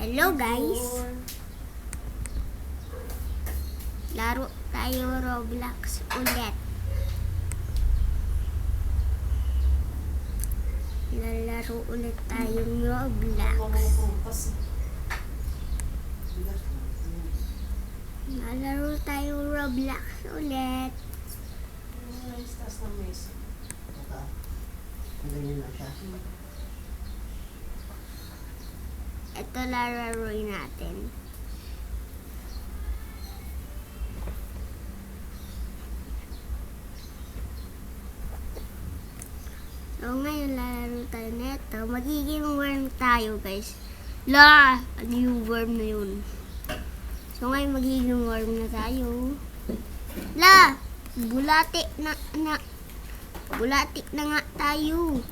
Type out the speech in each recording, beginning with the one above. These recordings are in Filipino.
Hello guys! Laro tayo Roblox ulit. Lalaro ulit tayong Roblox. Lalaro tayong Roblox ulit. Ito lalaroin natin. So ngayon lalaro tayo neto. Magiging worm tayo guys. Ano yung worm na yun? So ngayon magiging worm na tayo. Bulati na nga tayo.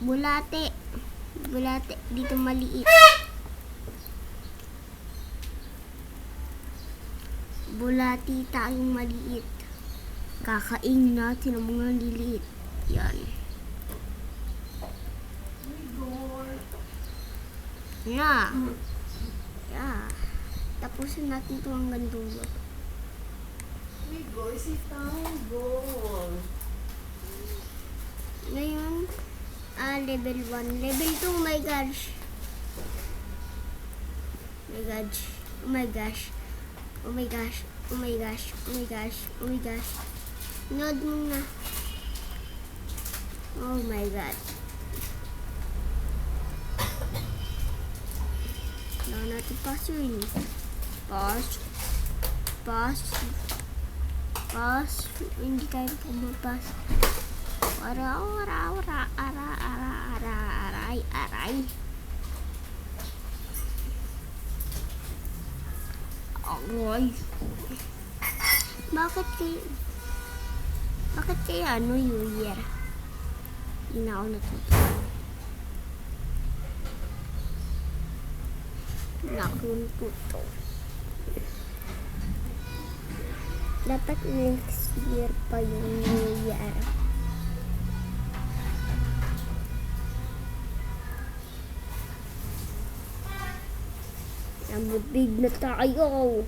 Bulati dito maliit. Bulati tayong maliit. Kakain natin ang mga liliit. Yan. Yeah. Tapusin natin ito hanggang dulo. Ngayon, level 1. Level 2, oh my gosh. Oh my gosh. Nod muna. Oh my god. Kailangan natin pass yun. Pass. Hindi tayo pumapas. Aray. Bakit kaya New Year? Hindi na ako natutunan. Nakuntuto. Dapat next year pa yung New Year. Big na tayo.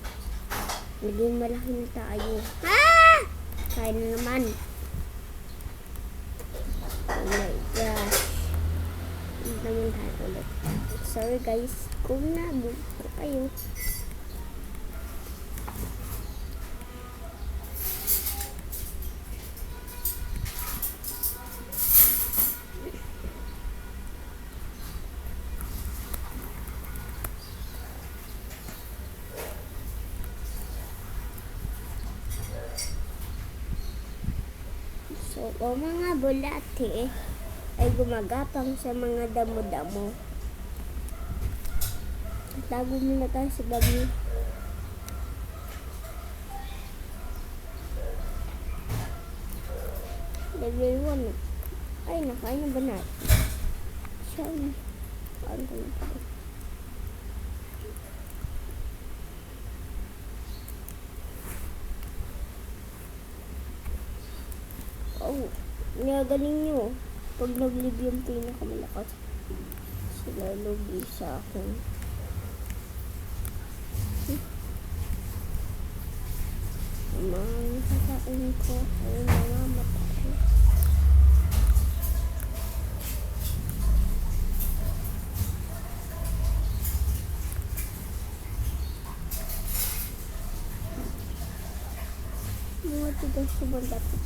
Naging malaki na tayo. Kaya na naman. Oh my gosh. Hindi naman tayo ulit. Sorry guys. Kung nabog ko kayo. So, ang mga bulate ay gumagapang sa mga damo-damo. Tago muna tayo sa damo. Level 1. Ay, nakain na ba natin? Siya na. Ano na tayo? Oh, nagaling nyo. Pag nag-live yung pinakamalakas, sila lugi sa akin. Mga kakain ko ay mga matay. Mga tigas ko ba dapat?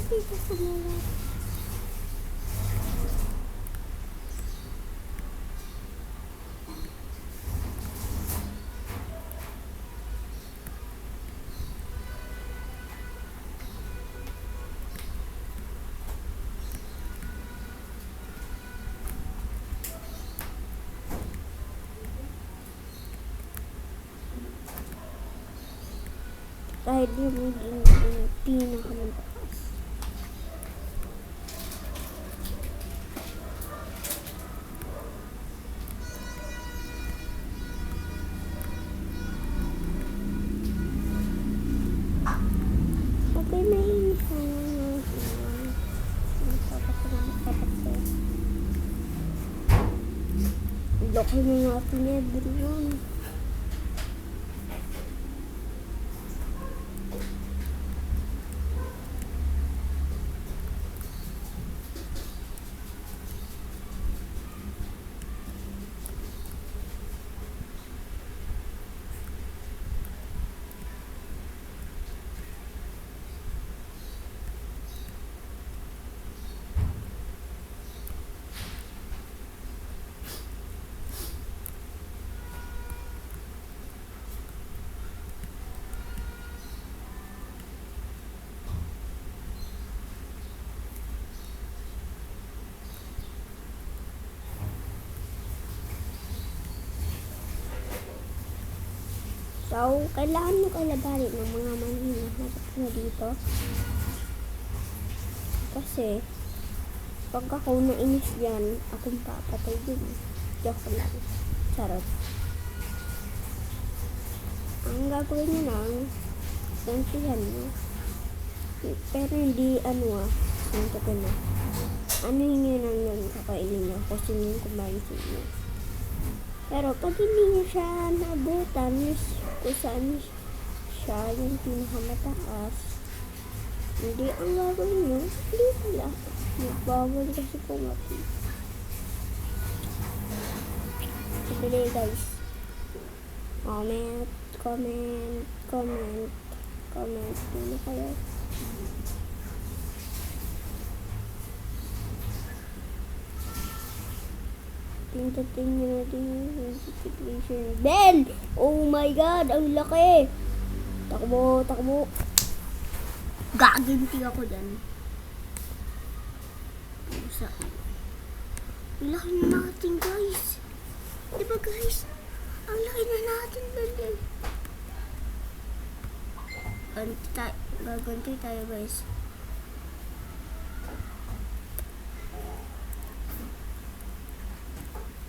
Tigas ko mula. Kahit yung pinakamalakas. Laki na natin everyone. So, kailangan mo kalabanin ng mga manhinaharap na dito. Kasi, pag ako nainis dyan, akong papatay din. Joke lang. Charot. Ang gagawin nyo lang, gantihan mo. Pero hindi ganito ko na. Ano nyo lang yung kakainin nyo kung sino yung kumain sa inyo. Pero pag hindi nyo siya naabutan, kung saan siya yung pinakamataas, hindi ang gagawin nyo, hindi pala. Magbawal kasi kumati. Sige guys. Comment muna kayo. Pindutin nyo natin yung notification bell! Oh my god! Ang laki! Takbo! Gaganti ako dyan. Ang laki na natin guys! Diba guys? Ang laki na natin bali. Gaganti tayo guys.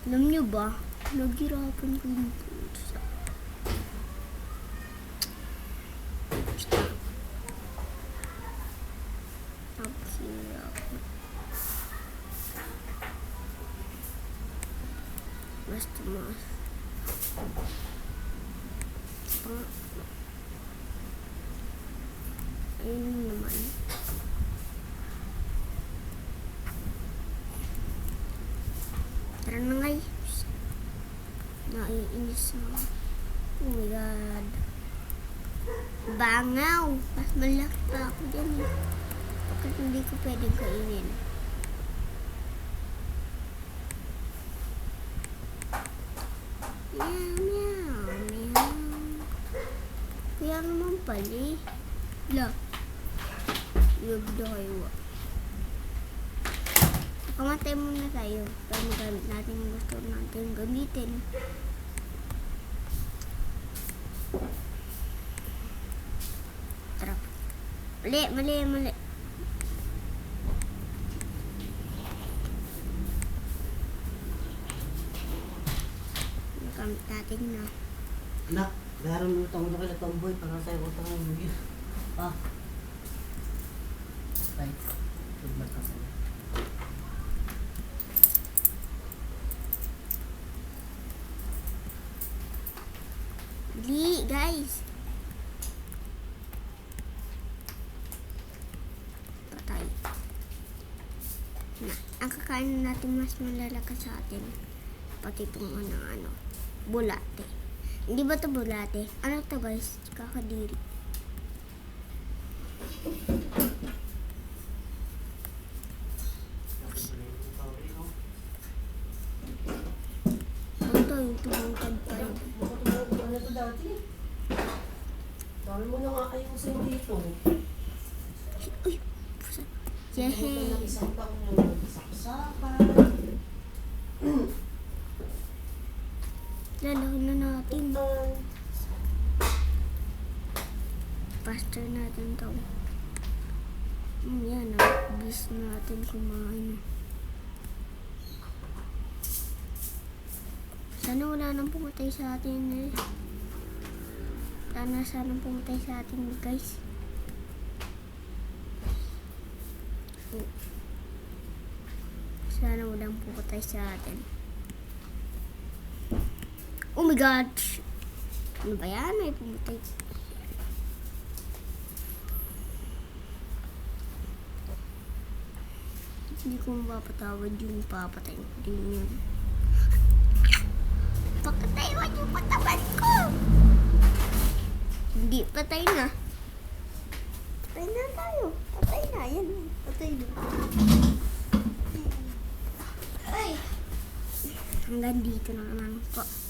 Alam nyo ba? Naghirapan ko yung pusa. Basta mas. Ayun naman. Tara na guys. Naiinis na. Oh my god. Bangaw. Mas malaki pa ako dyan eh. Bakit hindi ko pwedeng kainin? Meow. Kaya naman pala eh. Look. Yugdo kayo. Kamatay muna tayo para magamit natin yung gusto natin gamitin. Tara. Mali. Magamit natin na. Anak, garam mo itong na kaya tomboy para sa'yo ko itong mga right. Tudmat ka sa'yo. Guys. Patay. Ang kakain natin mas malalakas sa atin. Pati itong bulate. Hindi ba ito bulate? Ano ito guys? Kakadiri. Ito yung tumungkad pa rin. Ano ito dati? Dami mo na nga ayusin dito. Uy! Yehey! Ito na isang taong yung saksakan. Lalaki na natin. Faster natin ito. Yan, bis natin kumain. Sana wala nang pumatay sa atin eh. Sana pumatay sa atin guys. Sana walang pumatay sa atin. Oh my God! Ano ba yan? May pumatay. Hindi ko mapapatawad yung papatay ko din yun. Pakatay mo yung katawan ko! Hindi, patay na. Patay na tayo. Patay na. Yan. Patay na. Ay. Hanggang dito na naman po.